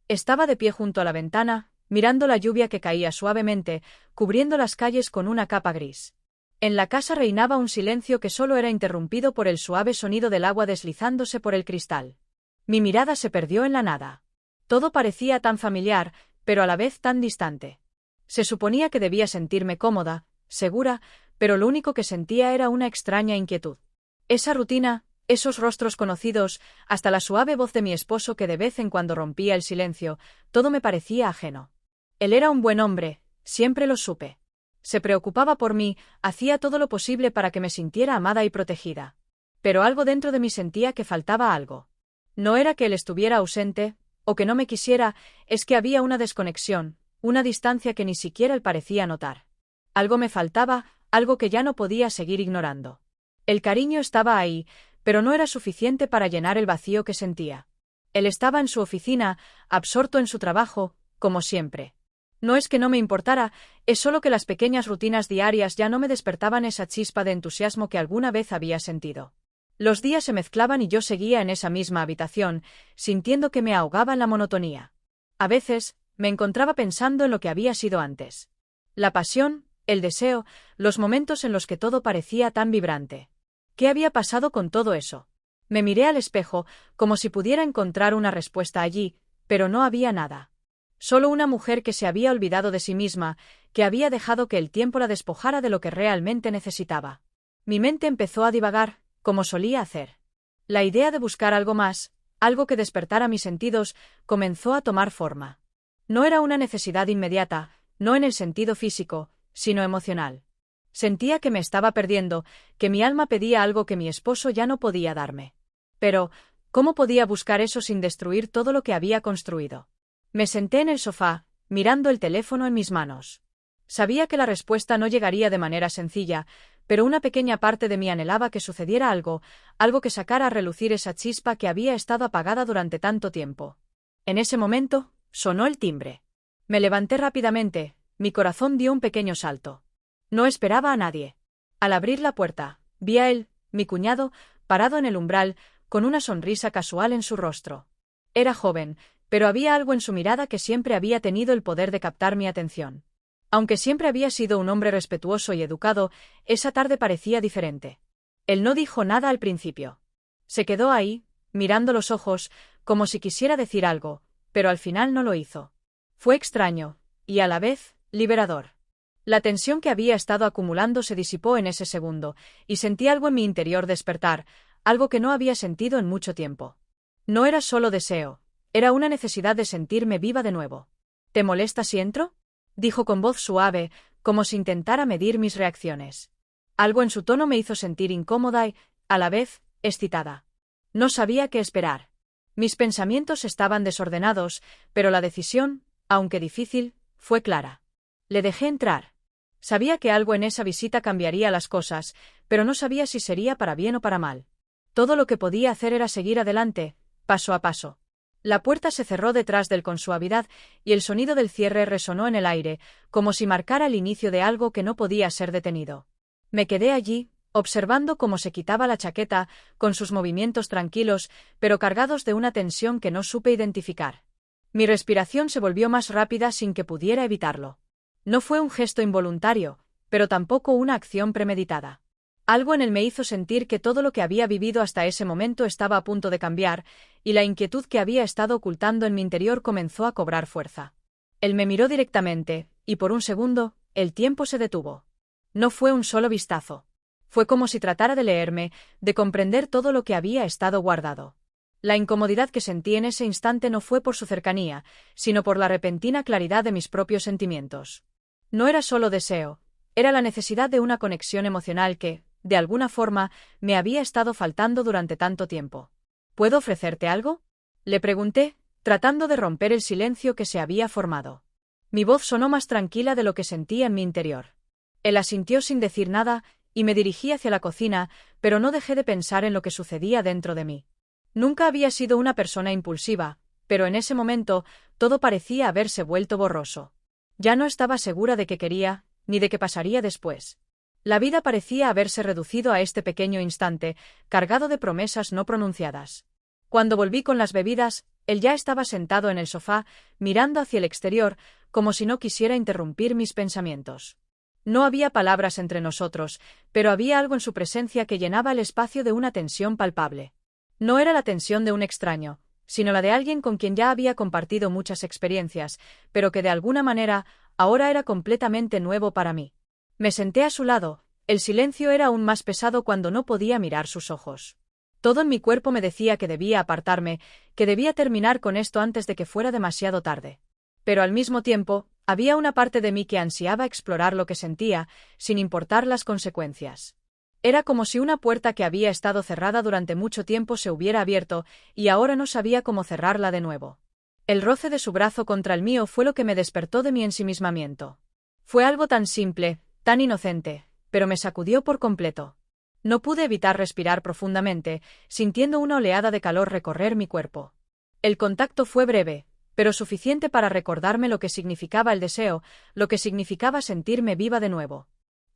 Estaba de pie junto a la ventana, mirando la lluvia que caía suavemente, cubriendo las calles con una capa gris. En la casa reinaba un silencio que solo era interrumpido por el suave sonido del agua deslizándose por el cristal. Mi mirada se perdió en la nada. Todo parecía tan familiar, pero a la vez tan distante. Se suponía que debía sentirme cómoda, segura, pero lo único que sentía era una extraña inquietud. Esa rutina, esos rostros conocidos, hasta la suave voz de mi esposo que de vez en cuando rompía el silencio, todo me parecía ajeno. Él era un buen hombre, siempre lo supe. Se preocupaba por mí, hacía todo lo posible para que me sintiera amada y protegida. Pero algo dentro de mí sentía que faltaba algo. No era que él estuviera ausente, o que no me quisiera, es que había una desconexión, una distancia que ni siquiera él parecía notar. Algo me faltaba, algo que ya no podía seguir ignorando. El cariño estaba ahí, pero no era suficiente para llenar el vacío que sentía. Él estaba en su oficina, absorto en su trabajo, como siempre. No es que no me importara, es solo que las pequeñas rutinas diarias ya no me despertaban esa chispa de entusiasmo que alguna vez había sentido. Los días se mezclaban y yo seguía en esa misma habitación, sintiendo que me ahogaba en la monotonía. A veces, me encontraba pensando en lo que había sido antes. La pasión, el deseo, los momentos en los que todo parecía tan vibrante. ¿Qué había pasado con todo eso? Me miré al espejo, como si pudiera encontrar una respuesta allí, pero no había nada. Solo una mujer que se había olvidado de sí misma, que había dejado que el tiempo la despojara de lo que realmente necesitaba. Mi mente empezó a divagar, como solía hacer. La idea de buscar algo más, algo que despertara mis sentidos, comenzó a tomar forma. No era una necesidad inmediata, no en el sentido físico, sino emocional. Sentía que me estaba perdiendo, que mi alma pedía algo que mi esposo ya no podía darme. Pero, ¿cómo podía buscar eso sin destruir todo lo que había construido? Me senté en el sofá, mirando el teléfono en mis manos. Sabía que la respuesta no llegaría de manera sencilla, pero una pequeña parte de mí anhelaba que sucediera algo, algo que sacara a relucir esa chispa que había estado apagada durante tanto tiempo. En ese momento, sonó el timbre. Me levanté rápidamente, mi corazón dio un pequeño salto. No esperaba a nadie. Al abrir la puerta, vi a él, mi cuñado, parado en el umbral, con una sonrisa casual en su rostro. Era joven, pero había algo en su mirada que siempre había tenido el poder de captar mi atención. Aunque siempre había sido un hombre respetuoso y educado, esa tarde parecía diferente. Él no dijo nada al principio. Se quedó ahí, mirando los ojos, como si quisiera decir algo, pero al final no lo hizo. Fue extraño, y a la vez, liberador. La tensión que había estado acumulando se disipó en ese segundo, y sentí algo en mi interior despertar, algo que no había sentido en mucho tiempo. No era solo deseo, era una necesidad de sentirme viva de nuevo. ¿Te molesta si entro?, dijo con voz suave, como si intentara medir mis reacciones. Algo en su tono me hizo sentir incómoda y, a la vez, excitada. No sabía qué esperar. Mis pensamientos estaban desordenados, pero la decisión, aunque difícil, fue clara. Le dejé entrar. Sabía que algo en esa visita cambiaría las cosas, pero no sabía si sería para bien o para mal. Todo lo que podía hacer era seguir adelante, paso a paso. La puerta se cerró detrás de él con suavidad y el sonido del cierre resonó en el aire, como si marcara el inicio de algo que no podía ser detenido. Me quedé allí, observando cómo se quitaba la chaqueta, con sus movimientos tranquilos, pero cargados de una tensión que no supe identificar. Mi respiración se volvió más rápida sin que pudiera evitarlo. No fue un gesto involuntario, pero tampoco una acción premeditada. Algo en él me hizo sentir que todo lo que había vivido hasta ese momento estaba a punto de cambiar, y la inquietud que había estado ocultando en mi interior comenzó a cobrar fuerza. Él me miró directamente, y por un segundo, el tiempo se detuvo. No fue un solo vistazo. Fue como si tratara de leerme, de comprender todo lo que había estado guardado. La incomodidad que sentí en ese instante no fue por su cercanía, sino por la repentina claridad de mis propios sentimientos. No era solo deseo, era la necesidad de una conexión emocional que, de alguna forma, me había estado faltando durante tanto tiempo. ¿Puedo ofrecerte algo?, le pregunté, tratando de romper el silencio que se había formado. Mi voz sonó más tranquila de lo que sentía en mi interior. Él asintió sin decir nada, y me dirigí hacia la cocina, pero no dejé de pensar en lo que sucedía dentro de mí. Nunca había sido una persona impulsiva, pero en ese momento, todo parecía haberse vuelto borroso. Ya no estaba segura de qué quería, ni de qué pasaría después. La vida parecía haberse reducido a este pequeño instante, cargado de promesas no pronunciadas. Cuando volví con las bebidas, Él ya estaba sentado en el sofá, mirando hacia el exterior, como si no quisiera interrumpir mis pensamientos. No había palabras entre nosotros, pero había algo en su presencia que llenaba el espacio de una tensión palpable. No era la tensión de un extraño, sino la de alguien con quien ya había compartido muchas experiencias, pero que de alguna manera ahora era completamente nuevo para mí. Me senté a su lado. El silencio era aún más pesado cuando no podía mirar sus ojos. Todo en mi cuerpo me decía que debía apartarme, que debía terminar con esto antes de que fuera demasiado tarde. Pero al mismo tiempo, había una parte de mí que ansiaba explorar lo que sentía, sin importar las consecuencias. Era como si una puerta que había estado cerrada durante mucho tiempo se hubiera abierto, y ahora no sabía cómo cerrarla de nuevo. El roce de su brazo contra el mío fue lo que me despertó de mi ensimismamiento. Fue algo tan simple, tan inocente, pero me sacudió por completo. No pude evitar respirar profundamente, sintiendo una oleada de calor recorrer mi cuerpo. El contacto fue breve, pero suficiente para recordarme lo que significaba el deseo, lo que significaba sentirme viva de nuevo.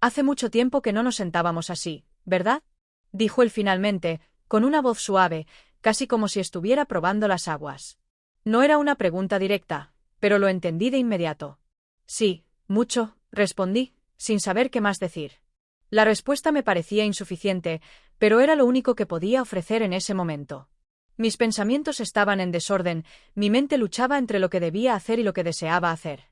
Hace mucho tiempo que no nos sentábamos así, ¿verdad? Dijo él finalmente, con una voz suave, casi como si estuviera probando las aguas. No era una pregunta directa, pero lo entendí de inmediato. Sí, mucho, respondí, sin saber qué más decir. La respuesta me parecía insuficiente, pero era lo único que podía ofrecer en ese momento. Mis pensamientos estaban en desorden, mi mente luchaba entre lo que debía hacer y lo que deseaba hacer.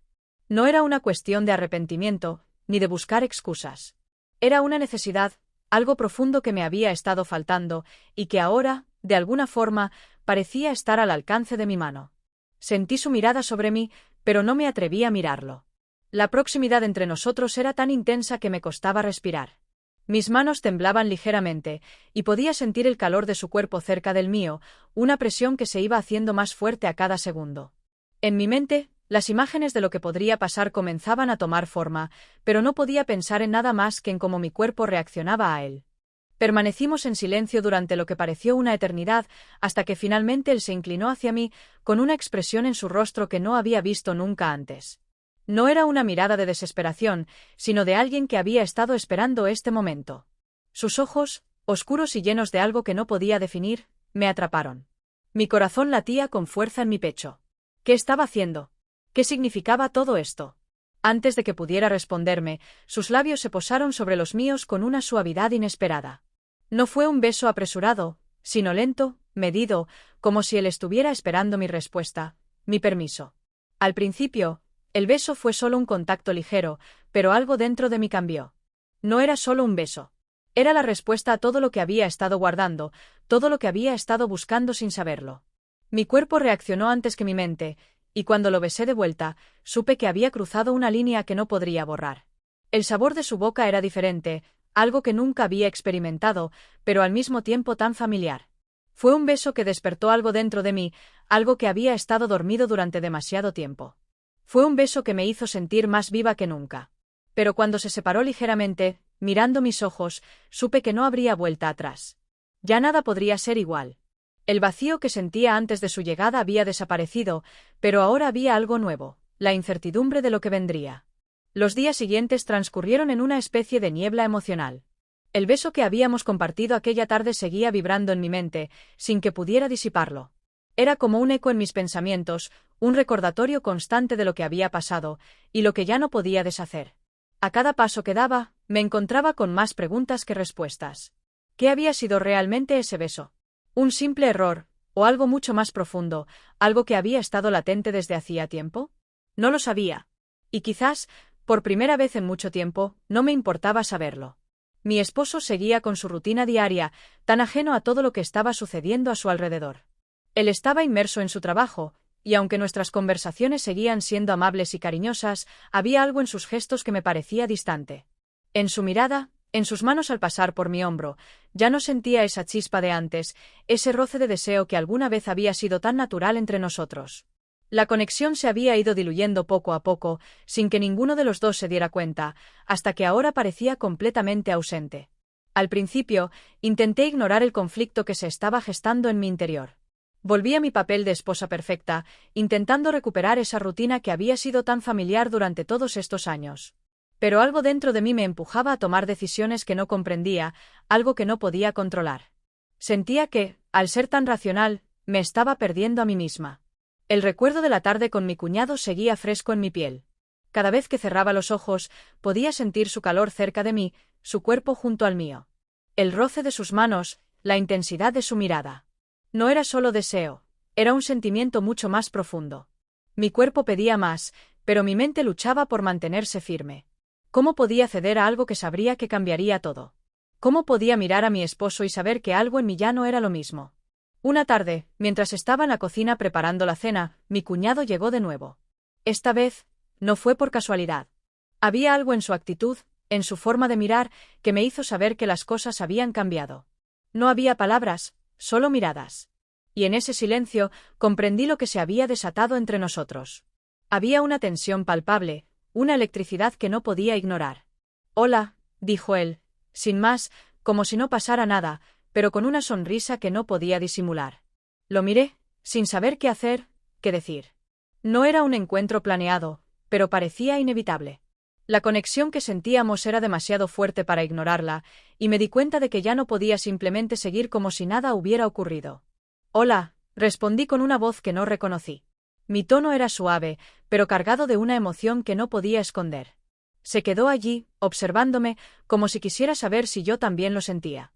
No era una cuestión de arrepentimiento, ni de buscar excusas. Era una necesidad, algo profundo que me había estado faltando, y que ahora, de alguna forma, parecía estar al alcance de mi mano. Sentí su mirada sobre mí, pero no me atreví a mirarlo. La proximidad entre nosotros era tan intensa que me costaba respirar. Mis manos temblaban ligeramente, y podía sentir el calor de su cuerpo cerca del mío, una presión que se iba haciendo más fuerte a cada segundo. En mi mente, las imágenes de lo que podría pasar comenzaban a tomar forma, pero no podía pensar en nada más que en cómo mi cuerpo reaccionaba a él. Permanecimos en silencio durante lo que pareció una eternidad, hasta que finalmente él se inclinó hacia mí, con una expresión en su rostro que no había visto nunca antes. No era una mirada de desesperación, sino de alguien que había estado esperando este momento. Sus ojos, oscuros y llenos de algo que no podía definir, me atraparon. Mi corazón latía con fuerza en mi pecho. ¿Qué estaba haciendo? ¿Qué significaba todo esto? Antes de que pudiera responderme, sus labios se posaron sobre los míos con una suavidad inesperada. No fue un beso apresurado, sino lento, medido, como si él estuviera esperando mi respuesta, mi permiso. Al principio, el beso fue solo un contacto ligero, pero algo dentro de mí cambió. No era solo un beso. Era la respuesta a todo lo que había estado guardando, todo lo que había estado buscando sin saberlo. Mi cuerpo reaccionó antes que mi mente, y cuando lo besé de vuelta, supe que había cruzado una línea que no podría borrar. El sabor de su boca era diferente, algo que nunca había experimentado, pero al mismo tiempo tan familiar. Fue un beso que despertó algo dentro de mí, algo que había estado dormido durante demasiado tiempo. Fue un beso que me hizo sentir más viva que nunca. Pero cuando se separó ligeramente, mirando mis ojos, supe que no habría vuelta atrás. Ya nada podría ser igual. El vacío que sentía antes de su llegada había desaparecido, pero ahora había algo nuevo, la incertidumbre de lo que vendría. Los días siguientes transcurrieron en una especie de niebla emocional. El beso que habíamos compartido aquella tarde seguía vibrando en mi mente, sin que pudiera disiparlo. Era como un eco en mis pensamientos, un recordatorio constante de lo que había pasado, y lo que ya no podía deshacer. A cada paso que daba, me encontraba con más preguntas que respuestas. ¿Qué había sido realmente ese beso? ¿Un simple error, o algo mucho más profundo, algo que había estado latente desde hacía tiempo? No lo sabía. Y quizás, por primera vez en mucho tiempo, no me importaba saberlo. Mi esposo seguía con su rutina diaria, tan ajeno a todo lo que estaba sucediendo a su alrededor. Él estaba inmerso en su trabajo, y aunque nuestras conversaciones seguían siendo amables y cariñosas, había algo en sus gestos que me parecía distante. En su mirada, en sus manos al pasar por mi hombro, ya no sentía esa chispa de antes, ese roce de deseo que alguna vez había sido tan natural entre nosotros. La conexión se había ido diluyendo poco a poco, sin que ninguno de los dos se diera cuenta, hasta que ahora parecía completamente ausente. Al principio, intenté ignorar el conflicto que se estaba gestando en mi interior. Volví a mi papel de esposa perfecta, intentando recuperar esa rutina que había sido tan familiar durante todos estos años. Pero algo dentro de mí me empujaba a tomar decisiones que no comprendía, algo que no podía controlar. Sentía que, al ser tan racional, me estaba perdiendo a mí misma. El recuerdo de la tarde con mi cuñado seguía fresco en mi piel. Cada vez que cerraba los ojos, podía sentir su calor cerca de mí, su cuerpo junto al mío. El roce de sus manos, la intensidad de su mirada. No era solo deseo, era un sentimiento mucho más profundo. Mi cuerpo pedía más, pero mi mente luchaba por mantenerse firme. ¿Cómo podía ceder a algo que sabría que cambiaría todo? ¿Cómo podía mirar a mi esposo y saber que algo en mí ya no era lo mismo? Una tarde, mientras estaba en la cocina preparando la cena, mi cuñado llegó de nuevo. Esta vez, no fue por casualidad. Había algo en su actitud, en su forma de mirar, que me hizo saber que las cosas habían cambiado. No había palabras, solo miradas. Y en ese silencio, comprendí lo que se había desatado entre nosotros. Había una tensión palpable, una electricidad que no podía ignorar. «Hola», dijo él, sin más, como si no pasara nada, pero con una sonrisa que no podía disimular. Lo miré, sin saber qué hacer, qué decir. No era un encuentro planeado, pero parecía inevitable. La conexión que sentíamos era demasiado fuerte para ignorarla, y me di cuenta de que ya no podía simplemente seguir como si nada hubiera ocurrido. «Hola», respondí con una voz que no reconocí. Mi tono era suave, pero cargado de una emoción que no podía esconder. Se quedó allí, observándome, como si quisiera saber si yo también lo sentía.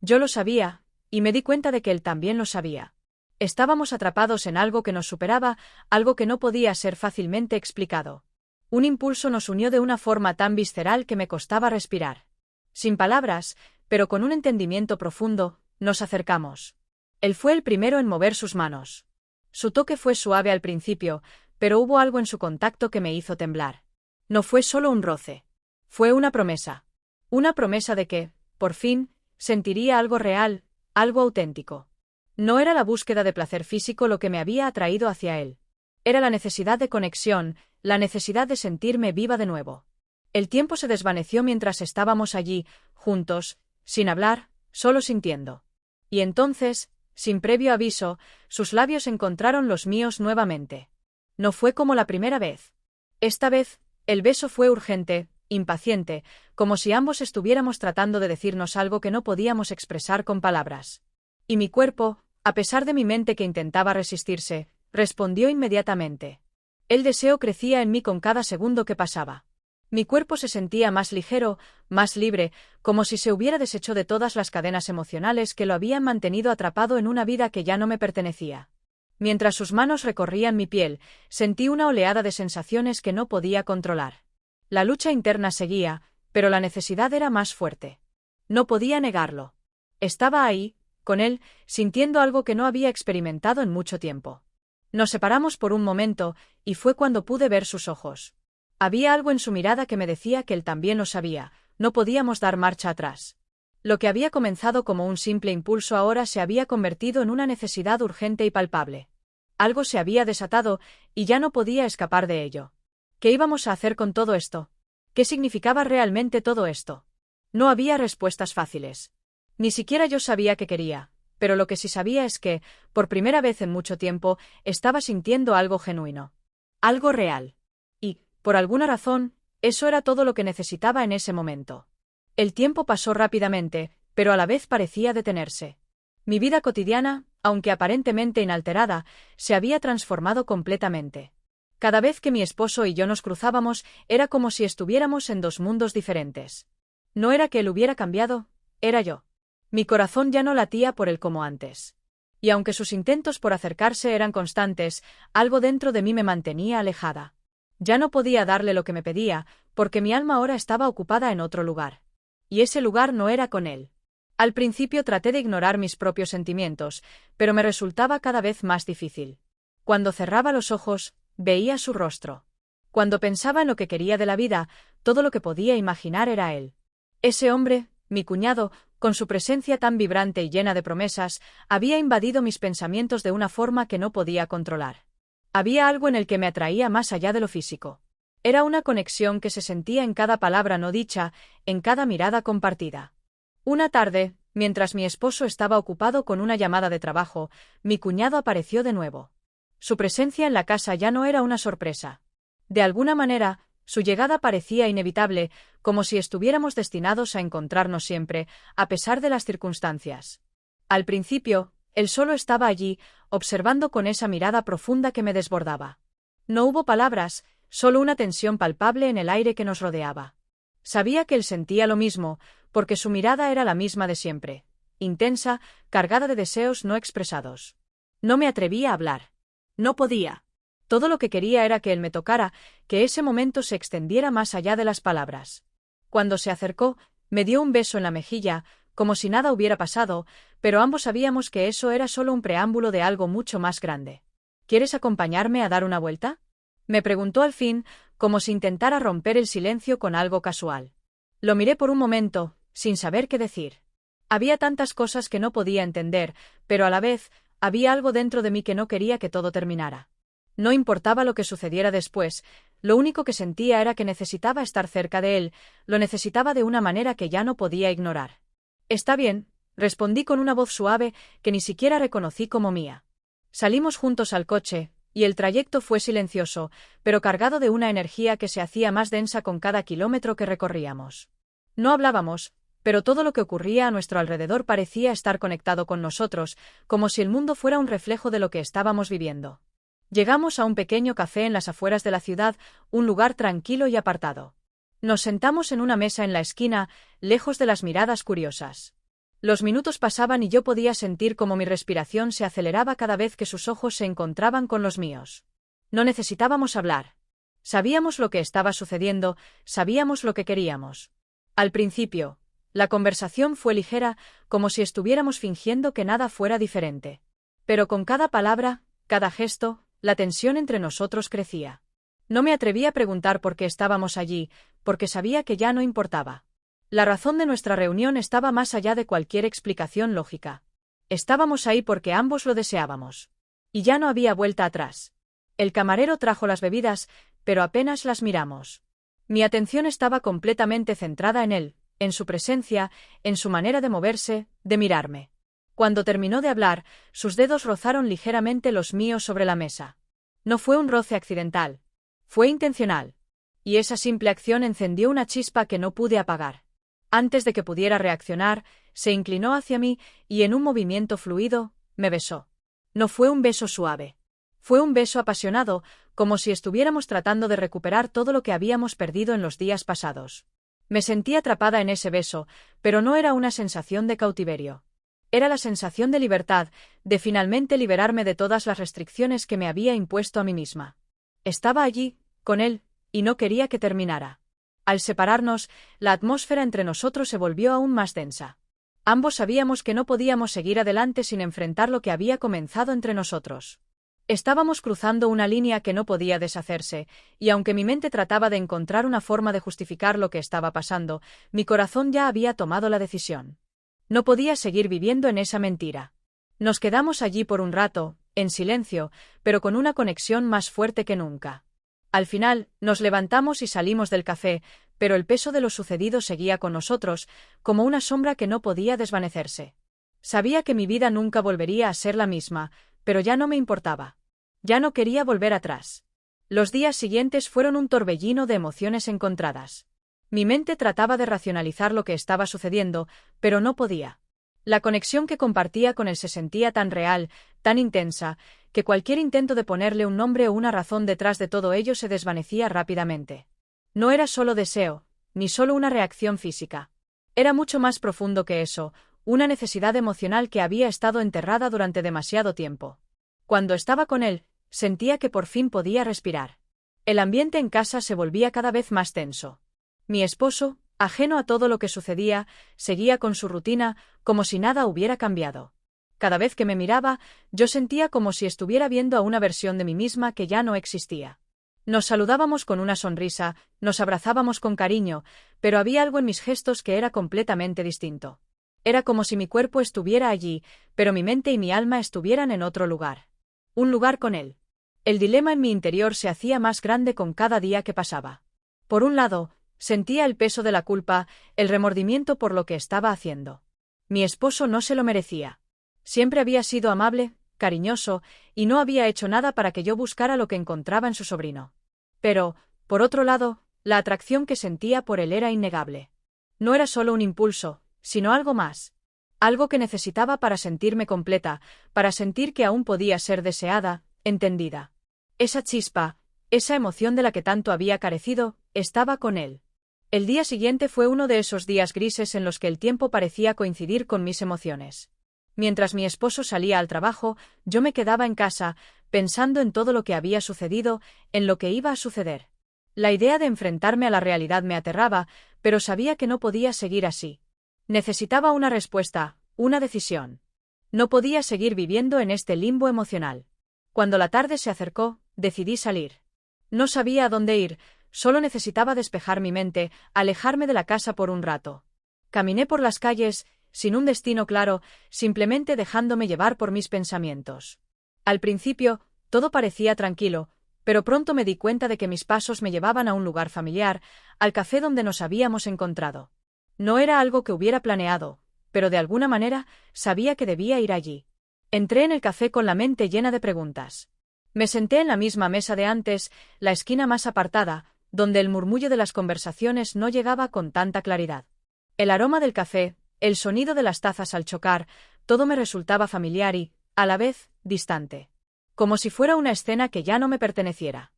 Yo lo sabía, y me di cuenta de que él también lo sabía. Estábamos atrapados en algo que nos superaba, algo que no podía ser fácilmente explicado. Un impulso nos unió de una forma tan visceral que me costaba respirar. Sin palabras, pero con un entendimiento profundo, nos acercamos. Él fue el primero en mover sus manos. Su toque fue suave al principio, pero hubo algo en su contacto que me hizo temblar. No fue solo un roce. Fue una promesa. Una promesa de que, por fin, sentiría algo real, algo auténtico. No era la búsqueda de placer físico lo que me había atraído hacia él. Era la necesidad de conexión, la necesidad de sentirme viva de nuevo. El tiempo se desvaneció mientras estábamos allí, juntos, sin hablar, solo sintiendo. Y entonces, sin previo aviso, sus labios encontraron los míos nuevamente. No fue como la primera vez. Esta vez, el beso fue urgente, impaciente, como si ambos estuviéramos tratando de decirnos algo que no podíamos expresar con palabras. Y mi cuerpo, a pesar de mi mente que intentaba resistirse, respondió inmediatamente. El deseo crecía en mí con cada segundo que pasaba. Mi cuerpo se sentía más ligero, más libre, como si se hubiera deshecho de todas las cadenas emocionales que lo habían mantenido atrapado en una vida que ya no me pertenecía. Mientras sus manos recorrían mi piel, sentí una oleada de sensaciones que no podía controlar. La lucha interna seguía, pero la necesidad era más fuerte. No podía negarlo. Estaba ahí, con él, sintiendo algo que no había experimentado en mucho tiempo. Nos separamos por un momento, y fue cuando pude ver sus ojos. Había algo en su mirada que me decía que él también lo sabía, no podíamos dar marcha atrás. Lo que había comenzado como un simple impulso ahora se había convertido en una necesidad urgente y palpable. Algo se había desatado, y ya no podía escapar de ello. ¿Qué íbamos a hacer con todo esto? ¿Qué significaba realmente todo esto? No había respuestas fáciles. Ni siquiera yo sabía qué quería, pero lo que sí sabía es que, por primera vez en mucho tiempo, estaba sintiendo algo genuino. Algo real. Y, por alguna razón, eso era todo lo que necesitaba en ese momento. El tiempo pasó rápidamente, pero a la vez parecía detenerse. Mi vida cotidiana, aunque aparentemente inalterada, se había transformado completamente. Cada vez que mi esposo y yo nos cruzábamos, era como si estuviéramos en dos mundos diferentes. No era que él hubiera cambiado, era yo. Mi corazón ya no latía por él como antes. Y aunque sus intentos por acercarse eran constantes, algo dentro de mí me mantenía alejada. Ya no podía darle lo que me pedía, porque mi alma ahora estaba ocupada en otro lugar. Y ese lugar no era con él. Al principio traté de ignorar mis propios sentimientos, pero me resultaba cada vez más difícil. Cuando cerraba los ojos, veía su rostro. Cuando pensaba en lo que quería de la vida, todo lo que podía imaginar era él. Ese hombre, mi cuñado, con su presencia tan vibrante y llena de promesas, había invadido mis pensamientos de una forma que no podía controlar. Había algo en el que me atraía más allá de lo físico. Era una conexión que se sentía en cada palabra no dicha, en cada mirada compartida. Una tarde, mientras mi esposo estaba ocupado con una llamada de trabajo, mi cuñado apareció de nuevo. Su presencia en la casa ya no era una sorpresa. De alguna manera, su llegada parecía inevitable, como si estuviéramos destinados a encontrarnos siempre, a pesar de las circunstancias. Al principio, Él solo estaba allí, observando con esa mirada profunda que me desbordaba. No hubo palabras, solo una tensión palpable en el aire que nos rodeaba. Sabía que él sentía lo mismo, porque su mirada era la misma de siempre, intensa, cargada de deseos no expresados. No me atrevía a hablar. No podía. Todo lo que quería era que él me tocara, que ese momento se extendiera más allá de las palabras. Cuando se acercó, me dio un beso en la mejilla, como si nada hubiera pasado, pero ambos sabíamos que eso era solo un preámbulo de algo mucho más grande. ¿Quieres acompañarme a dar una vuelta? Me preguntó al fin, como si intentara romper el silencio con algo casual. Lo miré por un momento, sin saber qué decir. Había tantas cosas que no podía entender, pero a la vez, había algo dentro de mí que no quería que todo terminara. No importaba lo que sucediera después, lo único que sentía era que necesitaba estar cerca de él, lo necesitaba de una manera que ya no podía ignorar. Está bien, respondí con una voz suave que ni siquiera reconocí como mía. Salimos juntos al coche, y el trayecto fue silencioso, pero cargado de una energía que se hacía más densa con cada kilómetro que recorríamos. No hablábamos, pero todo lo que ocurría a nuestro alrededor parecía estar conectado con nosotros, como si el mundo fuera un reflejo de lo que estábamos viviendo. Llegamos a un pequeño café en las afueras de la ciudad, un lugar tranquilo y apartado. Nos sentamos en una mesa en la esquina, lejos de las miradas curiosas. Los minutos pasaban y yo podía sentir cómo mi respiración se aceleraba cada vez que sus ojos se encontraban con los míos. No necesitábamos hablar. Sabíamos lo que estaba sucediendo, sabíamos lo que queríamos. Al principio, la conversación fue ligera, como si estuviéramos fingiendo que nada fuera diferente. Pero con cada palabra, cada gesto, la tensión entre nosotros crecía. No me atreví a preguntar por qué estábamos allí, porque sabía que ya no importaba. La razón de nuestra reunión estaba más allá de cualquier explicación lógica. Estábamos ahí porque ambos lo deseábamos. Y ya no había vuelta atrás. El camarero trajo las bebidas, pero apenas las miramos. Mi atención estaba completamente centrada en él, en su presencia, en su manera de moverse, de mirarme. Cuando terminó de hablar, sus dedos rozaron ligeramente los míos sobre la mesa. No fue un roce accidental. Fue intencional. Y esa simple acción encendió una chispa que no pude apagar. Antes de que pudiera reaccionar, se inclinó hacia mí y en un movimiento fluido, me besó. No fue un beso suave. Fue un beso apasionado, como si estuviéramos tratando de recuperar todo lo que habíamos perdido en los días pasados. Me sentí atrapada en ese beso, pero no era una sensación de cautiverio. Era la sensación de libertad, de finalmente liberarme de todas las restricciones que me había impuesto a mí misma. Estaba allí, con él, y no quería que terminara. Al separarnos, la atmósfera entre nosotros se volvió aún más densa. Ambos sabíamos que no podíamos seguir adelante sin enfrentar lo que había comenzado entre nosotros. Estábamos cruzando una línea que no podía deshacerse, y aunque mi mente trataba de encontrar una forma de justificar lo que estaba pasando, mi corazón ya había tomado la decisión. No podía seguir viviendo en esa mentira. Nos quedamos allí por un rato, en silencio, pero con una conexión más fuerte que nunca. Al final, nos levantamos y salimos del café, pero el peso de lo sucedido seguía con nosotros, como una sombra que no podía desvanecerse. Sabía que mi vida nunca volvería a ser la misma, pero ya no me importaba. Ya no quería volver atrás. Los días siguientes fueron un torbellino de emociones encontradas. Mi mente trataba de racionalizar lo que estaba sucediendo, pero no podía. La conexión que compartía con él se sentía tan real, tan intensa, que cualquier intento de ponerle un nombre o una razón detrás de todo ello se desvanecía rápidamente. No era solo deseo, ni solo una reacción física. Era mucho más profundo que eso, una necesidad emocional que había estado enterrada durante demasiado tiempo. Cuando estaba con él, sentía que por fin podía respirar. El ambiente en casa se volvía cada vez más tenso. Mi esposo, ajeno a todo lo que sucedía, seguía con su rutina, como si nada hubiera cambiado. Cada vez que me miraba, yo sentía como si estuviera viendo a una versión de mí misma que ya no existía. Nos saludábamos con una sonrisa, nos abrazábamos con cariño, pero había algo en mis gestos que era completamente distinto. Era como si mi cuerpo estuviera allí, pero mi mente y mi alma estuvieran en otro lugar. Un lugar con él. El dilema en mi interior se hacía más grande con cada día que pasaba. Por un lado, sentía el peso de la culpa, el remordimiento por lo que estaba haciendo. Mi esposo no se lo merecía. Siempre había sido amable, cariñoso, y no había hecho nada para que yo buscara lo que encontraba en su sobrino. Pero, por otro lado, la atracción que sentía por él era innegable. No era solo un impulso, sino algo más. Algo que necesitaba para sentirme completa, para sentir que aún podía ser deseada, entendida. Esa chispa, esa emoción de la que tanto había carecido, estaba con él. El día siguiente fue uno de esos días grises en los que el tiempo parecía coincidir con mis emociones. Mientras mi esposo salía al trabajo, yo me quedaba en casa, pensando en todo lo que había sucedido, en lo que iba a suceder. La idea de enfrentarme a la realidad me aterraba, pero sabía que no podía seguir así. Necesitaba una respuesta, una decisión. No podía seguir viviendo en este limbo emocional. Cuando la tarde se acercó, decidí salir. No sabía a dónde ir, solo necesitaba despejar mi mente, alejarme de la casa por un rato. Caminé por las calles, sin un destino claro, simplemente dejándome llevar por mis pensamientos. Al principio, todo parecía tranquilo, pero pronto me di cuenta de que mis pasos me llevaban a un lugar familiar, al café donde nos habíamos encontrado. No era algo que hubiera planeado, pero de alguna manera sabía que debía ir allí. Entré en el café con la mente llena de preguntas. Me senté en la misma mesa de antes, la esquina más apartada, donde el murmullo de las conversaciones no llegaba con tanta claridad. El aroma del café, el sonido de las tazas al chocar, todo me resultaba familiar y, a la vez, distante. Como si fuera una escena que ya no me perteneciera.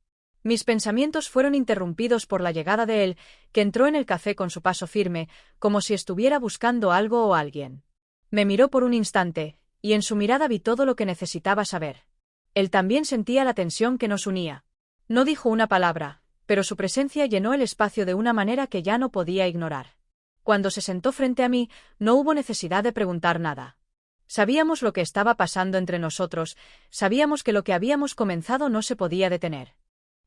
Mis pensamientos fueron interrumpidos por la llegada de él, que entró en el café con su paso firme, como si estuviera buscando algo o alguien. Me miró por un instante, y en su mirada vi todo lo que necesitaba saber. Él también sentía la tensión que nos unía. No dijo una palabra, pero su presencia llenó el espacio de una manera que ya no podía ignorar. Cuando se sentó frente a mí, no hubo necesidad de preguntar nada. Sabíamos lo que estaba pasando entre nosotros, sabíamos que lo que habíamos comenzado no se podía detener.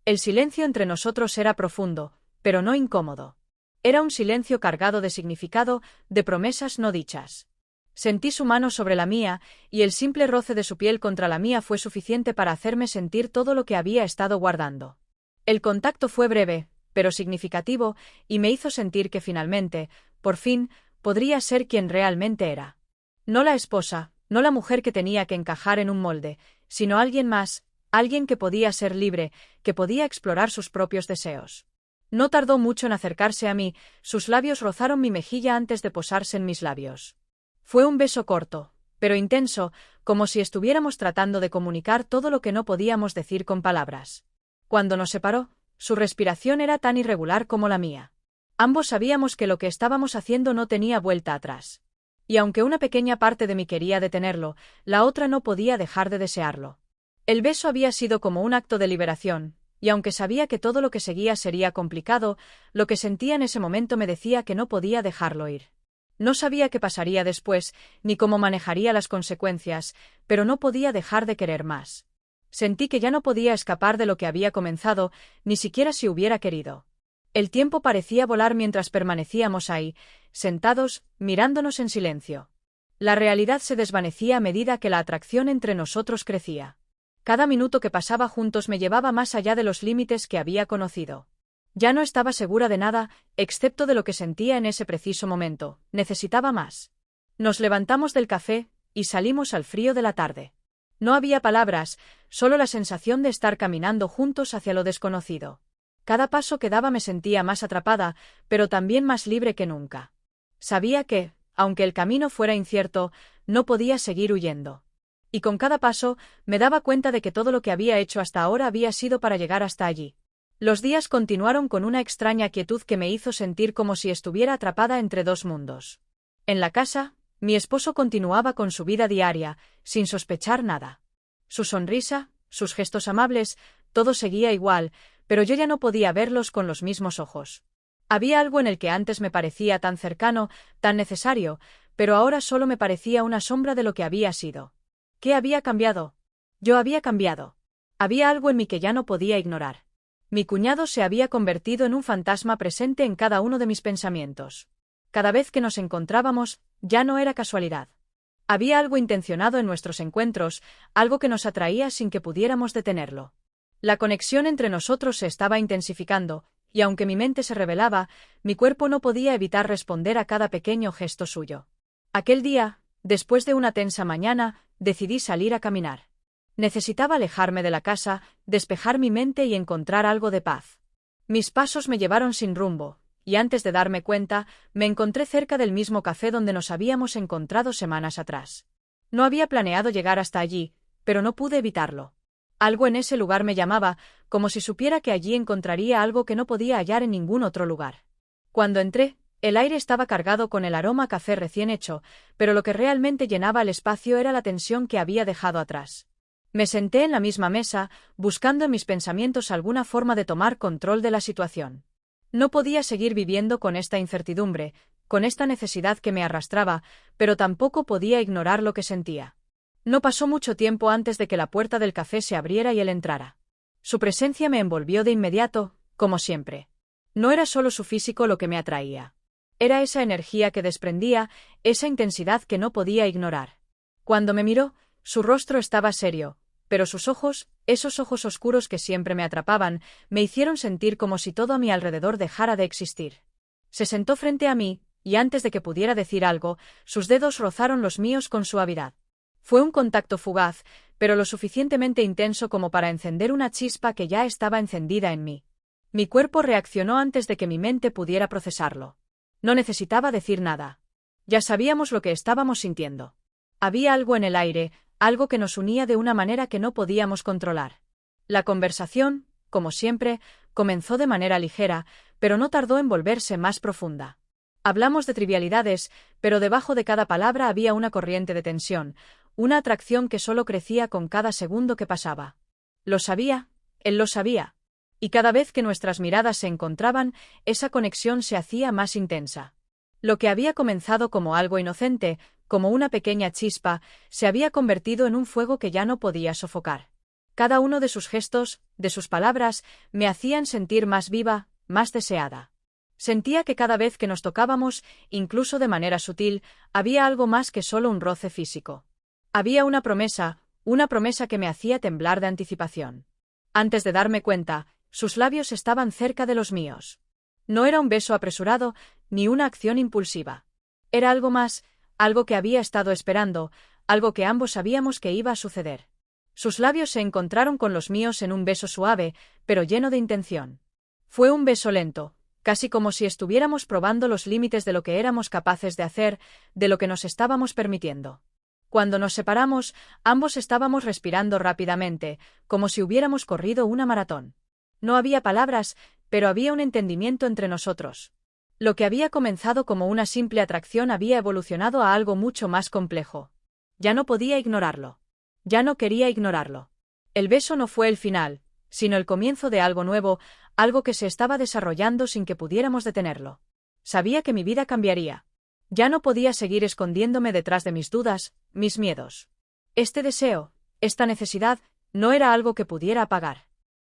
El silencio entre nosotros era profundo, pero no incómodo. Era un silencio cargado de significado, de promesas no dichas. Sentí su mano sobre la mía, y el simple roce de su piel contra la mía fue suficiente para hacerme sentir todo lo que había estado guardando. El contacto fue breve, pero significativo, y me hizo sentir que finalmente, por fin, podría ser quien realmente era. No la esposa, no la mujer que tenía que encajar en un molde, sino alguien más, alguien que podía ser libre, que podía explorar sus propios deseos. No tardó mucho en acercarse a mí, sus labios rozaron mi mejilla antes de posarse en mis labios. Fue un beso corto, pero intenso, como si estuviéramos tratando de comunicar todo lo que no podíamos decir con palabras. Cuando nos separó, su respiración era tan irregular como la mía. Ambos sabíamos que lo que estábamos haciendo no tenía vuelta atrás. Y aunque una pequeña parte de mí quería detenerlo, la otra no podía dejar de desearlo. El beso había sido como un acto de liberación, y aunque sabía que todo lo que seguía sería complicado, lo que sentía en ese momento me decía que no podía dejarlo ir. No sabía qué pasaría después, ni cómo manejaría las consecuencias, pero no podía dejar de querer más. Sentí que ya no podía escapar de lo que había comenzado, ni siquiera si hubiera querido. El tiempo parecía volar mientras permanecíamos ahí, sentados, mirándonos en silencio. La realidad se desvanecía a medida que la atracción entre nosotros crecía. Cada minuto que pasaba juntos me llevaba más allá de los límites que había conocido. Ya no estaba segura de nada, excepto de lo que sentía en ese preciso momento. Necesitaba más. Nos levantamos del café, y salimos al frío de la tarde. No había palabras, solo la sensación de estar caminando juntos hacia lo desconocido. Cada paso que daba me sentía más atrapada, pero también más libre que nunca. Sabía que, aunque el camino fuera incierto, no podía seguir huyendo. Y con cada paso, me daba cuenta de que todo lo que había hecho hasta ahora había sido para llegar hasta allí. Los días continuaron con una extraña quietud que me hizo sentir como si estuviera atrapada entre dos mundos. En la casa, mi esposo continuaba con su vida diaria, sin sospechar nada. Su sonrisa, sus gestos amables, todo seguía igual, pero yo ya no podía verlos con los mismos ojos. Había algo en el que antes me parecía tan cercano, tan necesario, pero ahora solo me parecía una sombra de lo que había sido. ¿Qué había cambiado? Yo había cambiado. Había algo en mí que ya no podía ignorar. Mi cuñado se había convertido en un fantasma presente en cada uno de mis pensamientos. Cada vez que nos encontrábamos, ya no era casualidad. Había algo intencionado en nuestros encuentros, algo que nos atraía sin que pudiéramos detenerlo. La conexión entre nosotros se estaba intensificando, y aunque mi mente se rebelaba, mi cuerpo no podía evitar responder a cada pequeño gesto suyo. Aquel día, después de una tensa mañana, decidí salir a caminar. Necesitaba alejarme de la casa, despejar mi mente y encontrar algo de paz. Mis pasos me llevaron sin rumbo, y antes de darme cuenta, me encontré cerca del mismo café donde nos habíamos encontrado semanas atrás. No había planeado llegar hasta allí, pero no pude evitarlo. Algo en ese lugar me llamaba, como si supiera que allí encontraría algo que no podía hallar en ningún otro lugar. Cuando entré, el aire estaba cargado con el aroma a café recién hecho, pero lo que realmente llenaba el espacio era la tensión que había dejado atrás. Me senté en la misma mesa, buscando en mis pensamientos alguna forma de tomar control de la situación. No podía seguir viviendo con esta incertidumbre, con esta necesidad que me arrastraba, pero tampoco podía ignorar lo que sentía. No pasó mucho tiempo antes de que la puerta del café se abriera y él entrara. Su presencia me envolvió de inmediato, como siempre. No era solo su físico lo que me atraía. Era esa energía que desprendía, esa intensidad que no podía ignorar. Cuando me miró, su rostro estaba serio, pero sus ojos, esos ojos oscuros que siempre me atrapaban, me hicieron sentir como si todo a mi alrededor dejara de existir. Se sentó frente a mí, y antes de que pudiera decir algo, sus dedos rozaron los míos con suavidad. Fue un contacto fugaz, pero lo suficientemente intenso como para encender una chispa que ya estaba encendida en mí. Mi cuerpo reaccionó antes de que mi mente pudiera procesarlo. No necesitaba decir nada. Ya sabíamos lo que estábamos sintiendo. Había algo en el aire, algo que nos unía de una manera que no podíamos controlar. La conversación, como siempre, comenzó de manera ligera, pero no tardó en volverse más profunda. Hablamos de trivialidades, pero debajo de cada palabra había una corriente de tensión, una atracción que solo crecía con cada segundo que pasaba. Lo sabía, él lo sabía. Y cada vez que nuestras miradas se encontraban, esa conexión se hacía más intensa. Lo que había comenzado como algo inocente, como una pequeña chispa, se había convertido en un fuego que ya no podía sofocar. Cada uno de sus gestos, de sus palabras, me hacían sentir más viva, más deseada. Sentía que cada vez que nos tocábamos, incluso de manera sutil, había algo más que solo un roce físico. Había una promesa que me hacía temblar de anticipación. Antes de darme cuenta, sus labios estaban cerca de los míos. No era un beso apresurado, ni una acción impulsiva. Era algo más, algo que había estado esperando, algo que ambos sabíamos que iba a suceder. Sus labios se encontraron con los míos en un beso suave, pero lleno de intención. Fue un beso lento, casi como si estuviéramos probando los límites de lo que éramos capaces de hacer, de lo que nos estábamos permitiendo. Cuando nos separamos, ambos estábamos respirando rápidamente, como si hubiéramos corrido una maratón. No había palabras, pero había un entendimiento entre nosotros. Lo que había comenzado como una simple atracción había evolucionado a algo mucho más complejo. Ya no podía ignorarlo. Ya no quería ignorarlo. El beso no fue el final, sino el comienzo de algo nuevo, algo que se estaba desarrollando sin que pudiéramos detenerlo. Sabía que mi vida cambiaría. Ya no podía seguir escondiéndome detrás de mis dudas, mis miedos. Este deseo, esta necesidad, no era algo que pudiera apagar.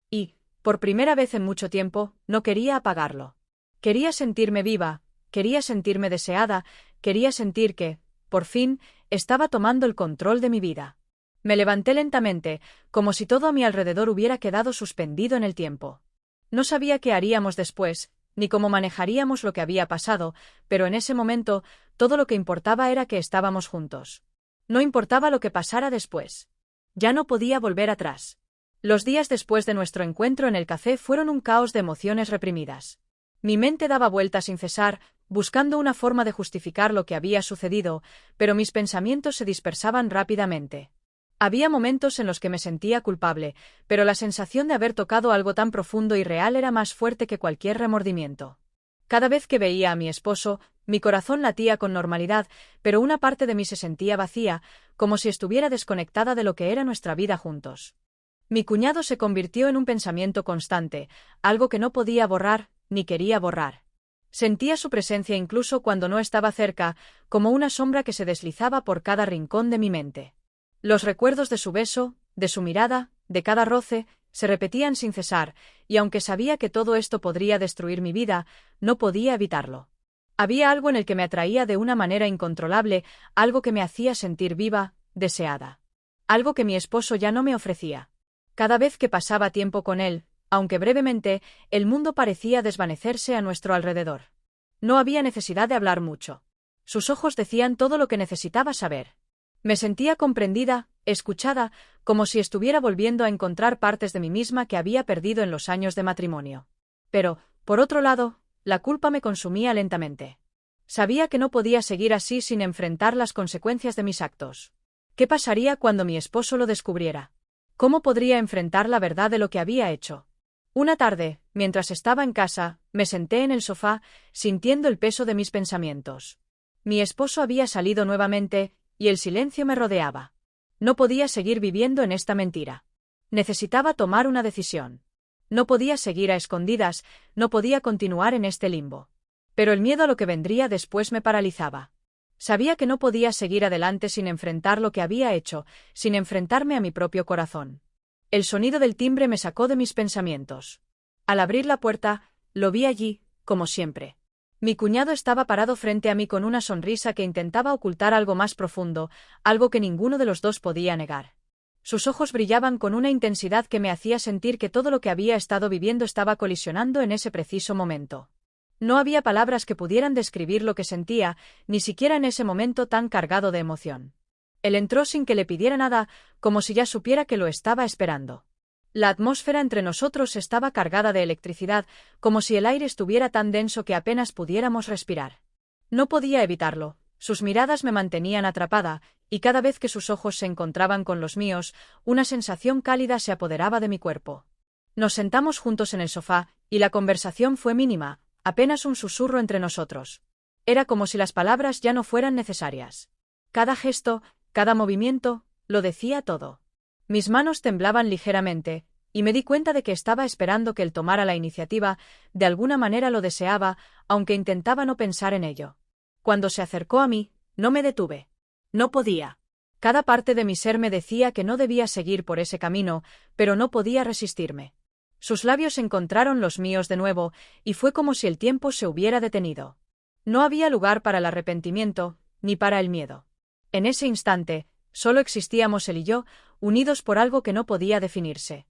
Y, por primera vez en mucho tiempo, no quería apagarlo. Quería sentirme viva, quería sentirme deseada, quería sentir que, por fin, estaba tomando el control de mi vida. Me levanté lentamente, como si todo a mi alrededor hubiera quedado suspendido en el tiempo. No sabía qué haríamos después, ni cómo manejaríamos lo que había pasado, pero en ese momento, todo lo que importaba era que estábamos juntos. No importaba lo que pasara después. Ya no podía volver atrás. Los días después de nuestro encuentro en el café fueron un caos de emociones reprimidas. Mi mente daba vueltas sin cesar, buscando una forma de justificar lo que había sucedido, pero mis pensamientos se dispersaban rápidamente. Había momentos en los que me sentía culpable, pero la sensación de haber tocado algo tan profundo y real era más fuerte que cualquier remordimiento. Cada vez que veía a mi esposo, mi corazón latía con normalidad, pero una parte de mí se sentía vacía, como si estuviera desconectada de lo que era nuestra vida juntos. Mi cuñado se convirtió en un pensamiento constante, algo que no podía borrar, ni quería borrar. Sentía su presencia incluso cuando no estaba cerca, como una sombra que se deslizaba por cada rincón de mi mente. Los recuerdos de su beso, de su mirada, de cada roce, se repetían sin cesar, y aunque sabía que todo esto podría destruir mi vida, no podía evitarlo. Había algo en el que me atraía de una manera incontrolable, algo que me hacía sentir viva, deseada. Algo que mi esposo ya no me ofrecía. Cada vez que pasaba tiempo con él, aunque brevemente, el mundo parecía desvanecerse a nuestro alrededor. No había necesidad de hablar mucho. Sus ojos decían todo lo que necesitaba saber. Me sentía comprendida, escuchada, como si estuviera volviendo a encontrar partes de mí misma que había perdido en los años de matrimonio. Pero, por otro lado, La culpa me consumía lentamente. Sabía que no podía seguir así sin enfrentar las consecuencias de mis actos. ¿Qué pasaría cuando mi esposo lo descubriera? ¿Cómo podría enfrentar la verdad de lo que había hecho? Una tarde, mientras estaba en casa, me senté en el sofá, sintiendo el peso de mis pensamientos. Mi esposo había salido nuevamente, y el silencio me rodeaba. No podía seguir viviendo en esta mentira. Necesitaba tomar una decisión. No podía seguir a escondidas, no podía continuar en este limbo. Pero el miedo a lo que vendría después me paralizaba. Sabía que no podía seguir adelante sin enfrentar lo que había hecho, sin enfrentarme a mi propio corazón. El sonido del timbre me sacó de mis pensamientos. Al abrir la puerta, lo vi allí, como siempre. Mi cuñado estaba parado frente a mí con una sonrisa que intentaba ocultar algo más profundo, algo que ninguno de los dos podía negar. Sus ojos brillaban con una intensidad que me hacía sentir que todo lo que había estado viviendo estaba colisionando en ese preciso momento. No había palabras que pudieran describir lo que sentía, ni siquiera en ese momento tan cargado de emoción. Él entró sin que le pidiera nada, como si ya supiera que lo estaba esperando. La atmósfera entre nosotros estaba cargada de electricidad, como si el aire estuviera tan denso que apenas pudiéramos respirar. No podía evitarlo. Sus miradas me mantenían atrapada, y cada vez que sus ojos se encontraban con los míos, una sensación cálida se apoderaba de mi cuerpo. Nos sentamos juntos en el sofá, y la conversación fue mínima, apenas un susurro entre nosotros. Era como si las palabras ya no fueran necesarias. Cada gesto, cada movimiento, lo decía todo. Mis manos temblaban ligeramente, y me di cuenta de que estaba esperando que él tomara la iniciativa, de alguna manera lo deseaba, aunque intentaba no pensar en ello. Cuando se acercó a mí, no me detuve. No podía. Cada parte de mi ser me decía que no debía seguir por ese camino, pero no podía resistirme. Sus labios encontraron los míos de nuevo, y fue como si el tiempo se hubiera detenido. No había lugar para el arrepentimiento, ni para el miedo. En ese instante, solo existíamos él y yo, unidos por algo que no podía definirse.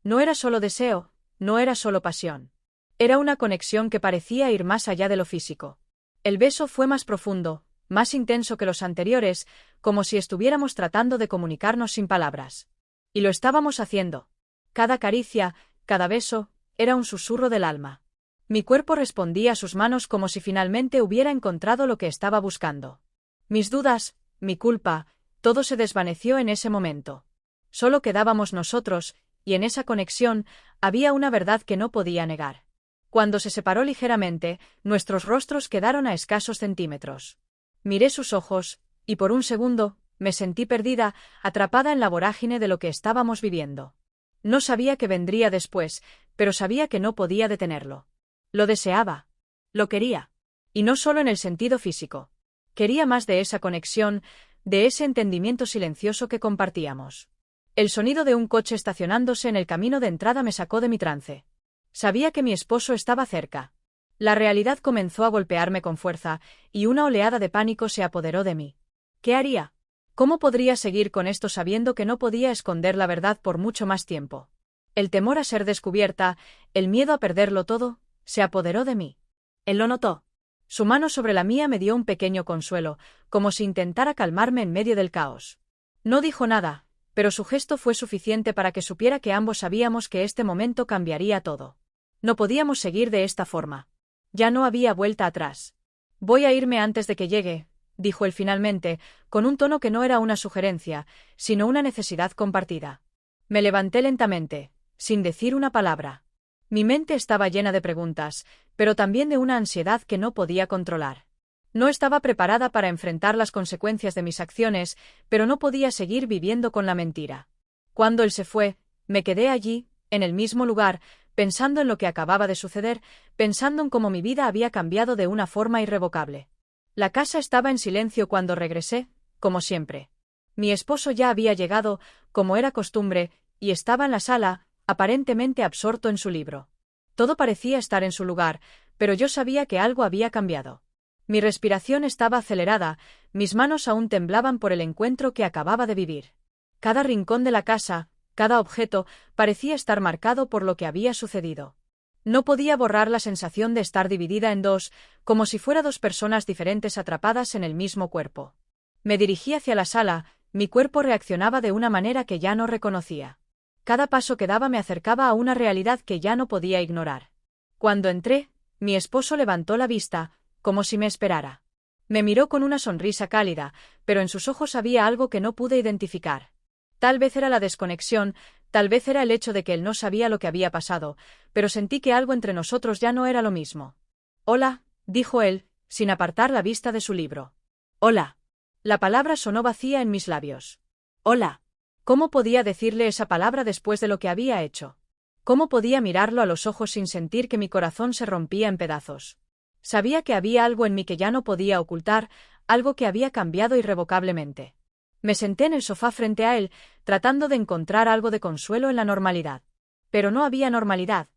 No era solo deseo, no era solo pasión. Era una conexión que parecía ir más allá de lo físico. El beso fue más profundo, más intenso que los anteriores, como si estuviéramos tratando de comunicarnos sin palabras. Y lo estábamos haciendo. Cada caricia, cada beso, era un susurro del alma. Mi cuerpo respondía a sus manos como si finalmente hubiera encontrado lo que estaba buscando. Mis dudas, mi culpa, todo se desvaneció en ese momento. Solo quedábamos nosotros, y en esa conexión había una verdad que no podía negar. Cuando se separó ligeramente, nuestros rostros quedaron a escasos centímetros. Miré sus ojos, y por un segundo, me sentí perdida, atrapada en la vorágine de lo que estábamos viviendo. No sabía qué vendría después, pero sabía que no podía detenerlo. Lo deseaba. Lo quería. Y no solo en el sentido físico. Quería más de esa conexión, de ese entendimiento silencioso que compartíamos. El sonido de un coche estacionándose en el camino de entrada me sacó de mi trance. Sabía que mi esposo estaba cerca. La realidad comenzó a golpearme con fuerza, y una oleada de pánico se apoderó de mí. ¿Qué haría? ¿Cómo podría seguir con esto sabiendo que no podía esconder la verdad por mucho más tiempo? El temor a ser descubierta, el miedo a perderlo todo, se apoderó de mí. Él lo notó. Su mano sobre la mía me dio un pequeño consuelo, como si intentara calmarme en medio del caos. No dijo nada, pero su gesto fue suficiente para que supiera que ambos sabíamos que este momento cambiaría todo. No podíamos seguir de esta forma. Ya no había vuelta atrás. Voy a irme antes de que llegue, dijo él finalmente, con un tono que no era una sugerencia, sino una necesidad compartida. Me levanté lentamente, sin decir una palabra. Mi mente estaba llena de preguntas, pero también de una ansiedad que no podía controlar. No estaba preparada para enfrentar las consecuencias de mis acciones, pero no podía seguir viviendo con la mentira. Cuando él se fue, me quedé allí, en el mismo lugar, pensando en lo que acababa de suceder, pensando en cómo mi vida había cambiado de una forma irrevocable. La casa estaba en silencio cuando regresé, como siempre. Mi esposo ya había llegado, como era costumbre, y estaba en la sala, aparentemente absorto en su libro. Todo parecía estar en su lugar, pero yo sabía que algo había cambiado. Mi respiración estaba acelerada, mis manos aún temblaban por el encuentro que acababa de vivir. Cada rincón de la casa, cada objeto, parecía estar marcado por lo que había sucedido. No podía borrar la sensación de estar dividida en dos, como si fuera dos personas diferentes atrapadas en el mismo cuerpo. Me dirigí hacia la sala, mi cuerpo reaccionaba de una manera que ya no reconocía. Cada paso que daba me acercaba a una realidad que ya no podía ignorar. Cuando entré, Mi esposo levantó la vista, como si me esperara. Me miró con una sonrisa cálida, pero en sus ojos había algo que no pude identificar. Tal vez era la desconexión, tal vez era el hecho de que él no sabía lo que había pasado, pero sentí que algo entre nosotros ya no era lo mismo. «Hola», dijo él, sin apartar la vista de su libro. «Hola». La palabra sonó vacía en mis labios. «Hola». ¿Cómo podía decirle esa palabra después de lo que había hecho? ¿Cómo podía mirarlo a los ojos sin sentir que mi corazón se rompía en pedazos? Sabía que había algo en mí que ya no podía ocultar, algo que había cambiado irrevocablemente. Me senté en el sofá frente a él, tratando de encontrar algo de consuelo en la normalidad. Pero no había normalidad.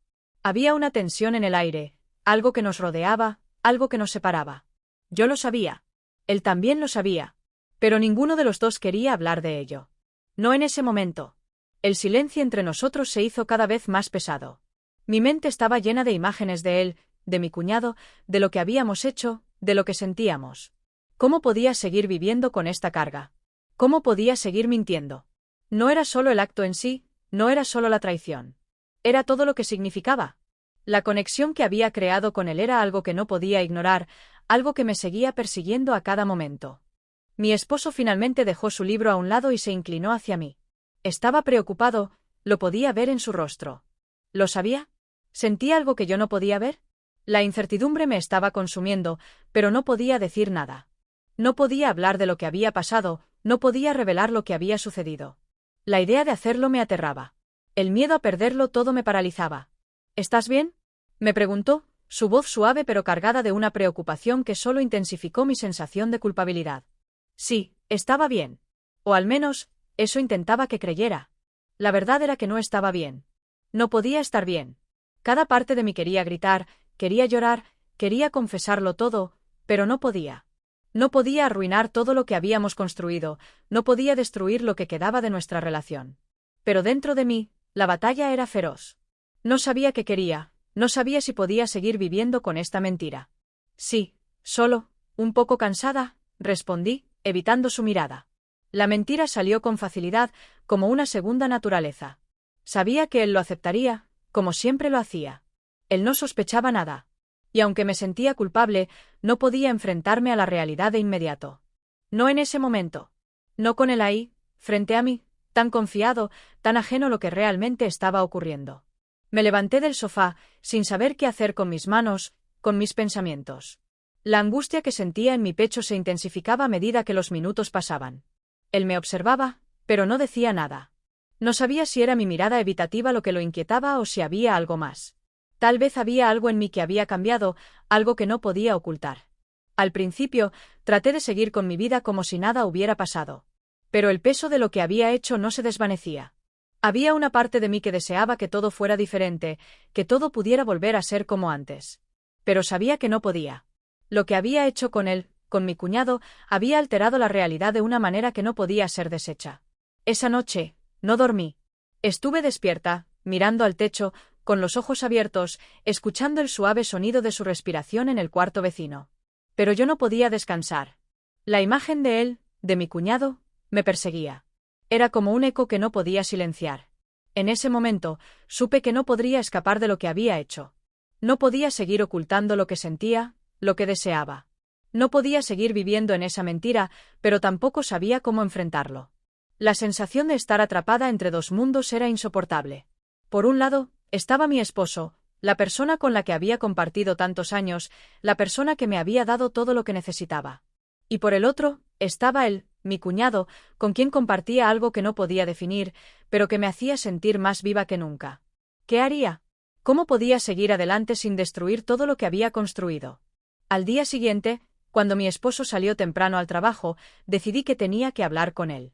Había una tensión en el aire, algo que nos rodeaba, algo que nos separaba. Yo lo sabía. Él también lo sabía. Pero ninguno de los dos quería hablar de ello. No en ese momento. El silencio entre nosotros se hizo cada vez más pesado. Mi mente estaba llena de imágenes de él, de mi cuñado, de lo que habíamos hecho, de lo que sentíamos. ¿Cómo podía seguir viviendo con esta carga? ¿Cómo podía seguir mintiendo? No era solo el acto en sí, no era solo la traición. Era todo lo que significaba. La conexión que había creado con él era algo que no podía ignorar, algo que me seguía persiguiendo a cada momento. Mi esposo finalmente dejó su libro a un lado y se inclinó hacia mí. Estaba preocupado, lo podía ver en su rostro. ¿Lo sabía? ¿Sentía algo que yo no podía ver? La incertidumbre me estaba consumiendo, pero no podía decir nada. No podía hablar de lo que había pasado, no podía revelar lo que había sucedido. La idea de hacerlo me aterraba. El miedo a perderlo todo me paralizaba. ¿Estás bien?, me preguntó, su voz suave pero cargada de una preocupación que solo intensificó mi sensación de culpabilidad. Sí, estaba bien. O al menos, eso intentaba que creyera. La verdad era que no estaba bien. No podía estar bien. Cada parte de mí quería gritar, quería llorar, quería confesarlo todo, pero no podía. No podía arruinar todo lo que habíamos construido, no podía destruir lo que quedaba de nuestra relación. Pero dentro de mí, la batalla era feroz. No sabía qué quería, no sabía si podía seguir viviendo con esta mentira. Sí, solo, un poco cansada, respondí, evitando su mirada. La mentira salió con facilidad, como una segunda naturaleza. Sabía que él lo aceptaría, como siempre lo hacía. Él no sospechaba nada. Y aunque me sentía culpable, no podía enfrentarme a la realidad de inmediato. No en ese momento. No con él ahí, frente a mí, tan confiado, tan ajeno a lo que realmente estaba ocurriendo. Me levanté del sofá, sin saber qué hacer con mis manos, con mis pensamientos. La angustia que sentía en mi pecho se intensificaba a medida que los minutos pasaban. Él me observaba, pero no decía nada. No sabía si era mi mirada evitativa lo que lo inquietaba o si había algo más. Tal vez había algo en mí que había cambiado, algo que no podía ocultar. Al principio, traté de seguir con mi vida como si nada hubiera pasado. Pero el peso de lo que había hecho no se desvanecía. Había una parte de mí que deseaba que todo fuera diferente, que todo pudiera volver a ser como antes. Pero sabía que no podía. Lo que había hecho con él, con mi cuñado, había alterado la realidad de una manera que no podía ser deshecha. Esa noche, no dormí. Estuve despierta, mirando al techo, con los ojos abiertos, escuchando el suave sonido de su respiración en el cuarto vecino. Pero yo no podía descansar. La imagen de él, de mi cuñado, me perseguía. Era como un eco que no podía silenciar. En ese momento, supe que no podría escapar de lo que había hecho. No podía seguir ocultando lo que sentía, lo que deseaba. No podía seguir viviendo en esa mentira, pero tampoco sabía cómo enfrentarlo. La sensación de estar atrapada entre dos mundos era insoportable. Por un lado, estaba mi esposo, la persona con la que había compartido tantos años, la persona que me había dado todo lo que necesitaba. Y por el otro, estaba él, mi cuñado, con quien compartía algo que no podía definir, pero que me hacía sentir más viva que nunca. ¿Qué haría? ¿Cómo podía seguir adelante sin destruir todo lo que había construido? Al día siguiente, cuando mi esposo salió temprano al trabajo, decidí que tenía que hablar con él.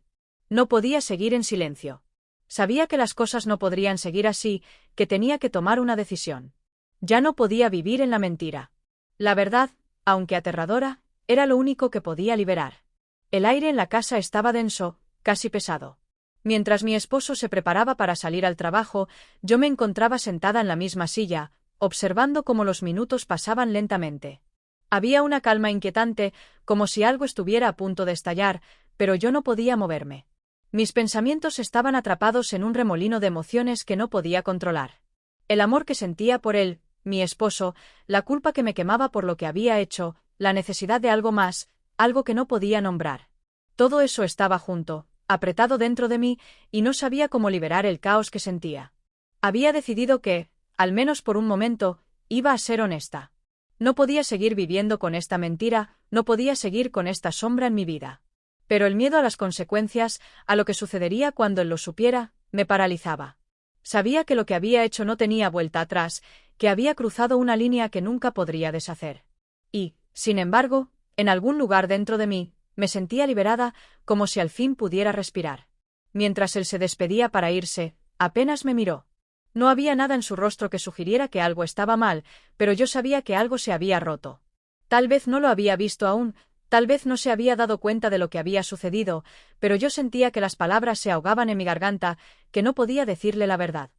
No podía seguir en silencio. Sabía que las cosas no podrían seguir así, que tenía que tomar una decisión. Ya no podía vivir en la mentira. La verdad, aunque aterradora, era lo único que podía liberar. El aire en la casa estaba denso, casi pesado. Mientras mi esposo se preparaba para salir al trabajo, yo me encontraba sentada en la misma silla, observando cómo los minutos pasaban lentamente. Había una calma inquietante, como si algo estuviera a punto de estallar, pero yo no podía moverme. Mis pensamientos estaban atrapados en un remolino de emociones que no podía controlar. El amor que sentía por él, mi esposo, la culpa que me quemaba por lo que había hecho, la necesidad de algo más, algo que no podía nombrar. Todo eso estaba junto, apretado dentro de mí, y no sabía cómo liberar el caos que sentía. Había decidido que, al menos por un momento, iba a ser honesta. No podía seguir viviendo con esta mentira, no podía seguir con esta sombra en mi vida. Pero el miedo a las consecuencias, a lo que sucedería cuando él lo supiera, me paralizaba. Sabía que lo que había hecho no tenía vuelta atrás, que había cruzado una línea que nunca podría deshacer. Y, sin embargo, en algún lugar dentro de mí, me sentía liberada, como si al fin pudiera respirar. Mientras él se despedía para irse, apenas me miró. No había nada en su rostro que sugiriera que algo estaba mal, pero yo sabía que algo se había roto. Tal vez no lo había visto aún, tal vez no se había dado cuenta de lo que había sucedido, pero yo sentía que las palabras se ahogaban en mi garganta, que no podía decirle la verdad.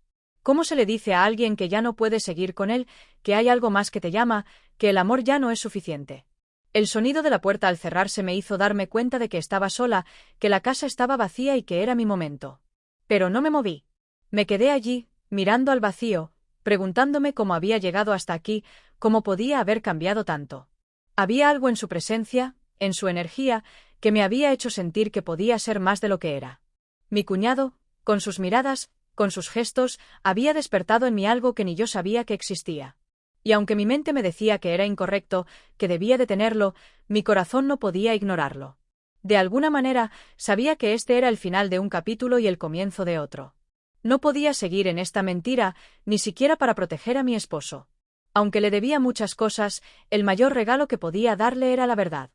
¿Cómo se le dice a alguien que ya no puede seguir con él, que hay algo más que te llama, que el amor ya no es suficiente? El sonido de la puerta al cerrarse me hizo darme cuenta de que estaba sola, que la casa estaba vacía y que era mi momento. Pero no me moví. Me quedé allí, mirando al vacío, preguntándome cómo había llegado hasta aquí, cómo podía haber cambiado tanto. Había algo en su presencia, en su energía, que me había hecho sentir que podía ser más de lo que era. Mi cuñado, con sus miradas, con sus gestos, había despertado en mí algo que ni yo sabía que existía. Y aunque mi mente me decía que era incorrecto, que debía detenerlo, mi corazón no podía ignorarlo. De alguna manera, sabía que este era el final de un capítulo y el comienzo de otro. No podía seguir en esta mentira, ni siquiera para proteger a mi esposo. Aunque le debía muchas cosas, el mayor regalo que podía darle era la verdad.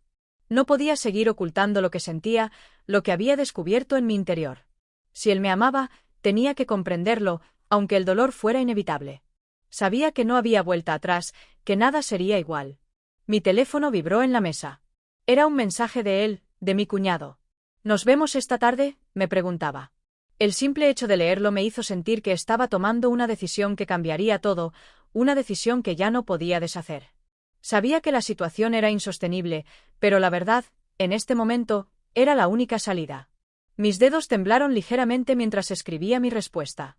No podía seguir ocultando lo que sentía, lo que había descubierto en mi interior. Si él me amaba, tenía que comprenderlo, aunque el dolor fuera inevitable. Sabía que no había vuelta atrás, que nada sería igual. Mi teléfono vibró en la mesa. Era un mensaje de él, de mi cuñado. ¿Nos vemos esta tarde?, me preguntaba. El simple hecho de leerlo me hizo sentir que estaba tomando una decisión que cambiaría todo, una decisión que ya no podía deshacer. Sabía que la situación era insostenible, pero la verdad, en este momento, era la única salida. Mis dedos temblaron ligeramente mientras escribía mi respuesta.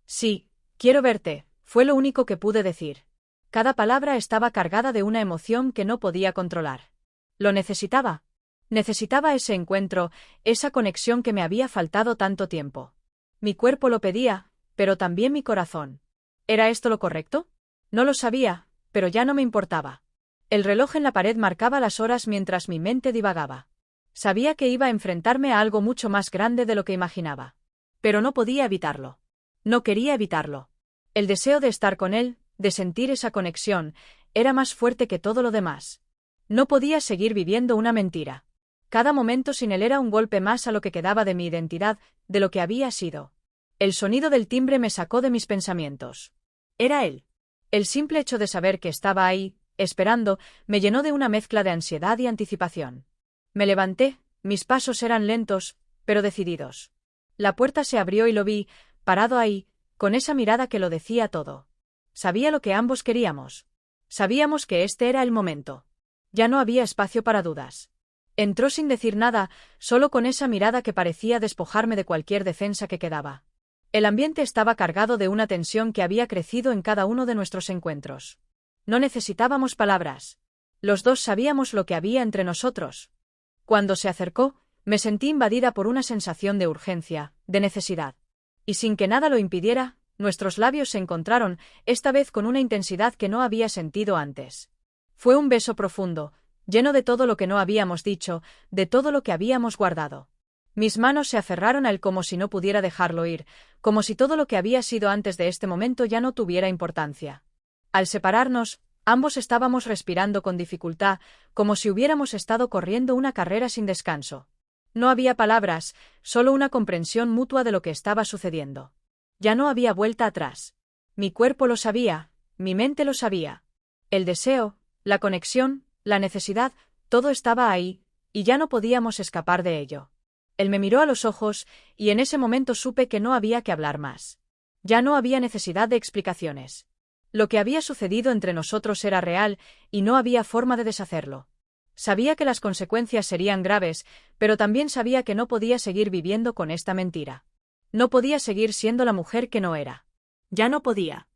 Sí, quiero verte, fue lo único que pude decir. Cada palabra estaba cargada de una emoción que no podía controlar. Lo necesitaba. Necesitaba ese encuentro, esa conexión que me había faltado tanto tiempo. Mi cuerpo lo pedía, pero también mi corazón. ¿Era esto lo correcto? No lo sabía, pero ya no me importaba. El reloj en la pared marcaba las horas mientras mi mente divagaba. Sabía que iba a enfrentarme a algo mucho más grande de lo que imaginaba. Pero no podía evitarlo. No quería evitarlo. El deseo de estar con él, de sentir esa conexión, era más fuerte que todo lo demás. No podía seguir viviendo una mentira. Cada momento sin él era un golpe más a lo que quedaba de mi identidad, de lo que había sido. El sonido del timbre me sacó de mis pensamientos. Era él. El simple hecho de saber que estaba ahí, esperando, me llenó de una mezcla de ansiedad y anticipación. Me levanté, mis pasos eran lentos, pero decididos. La puerta se abrió y lo vi, parado ahí, con esa mirada que lo decía todo. Sabía lo que ambos queríamos. Sabíamos que este era el momento. Ya no había espacio para dudas. Entró sin decir nada, solo con esa mirada que parecía despojarme de cualquier defensa que quedaba. El ambiente estaba cargado de una tensión que había crecido en cada uno de nuestros encuentros. No necesitábamos palabras. Los dos sabíamos lo que había entre nosotros. Cuando se acercó, me sentí invadida por una sensación de urgencia, de necesidad. Y sin que nada lo impidiera, nuestros labios se encontraron, esta vez con una intensidad que no había sentido antes. Fue un beso profundo, lleno de todo lo que no habíamos dicho, de todo lo que habíamos guardado. Mis manos se aferraron a él como si no pudiera dejarlo ir, como si todo lo que había sido antes de este momento ya no tuviera importancia. Al separarnos, ambos estábamos respirando con dificultad, como si hubiéramos estado corriendo una carrera sin descanso. No había palabras, solo una comprensión mutua de lo que estaba sucediendo. Ya no había vuelta atrás. Mi cuerpo lo sabía, mi mente lo sabía. El deseo, la conexión, la necesidad, todo estaba ahí, y ya no podíamos escapar de ello. Él me miró a los ojos, y en ese momento supe que no había que hablar más. Ya no había necesidad de explicaciones. Lo que había sucedido entre nosotros era real, y no había forma de deshacerlo. Sabía que las consecuencias serían graves, pero también sabía que no podía seguir viviendo con esta mentira. No podía seguir siendo la mujer que no era. Ya no podía.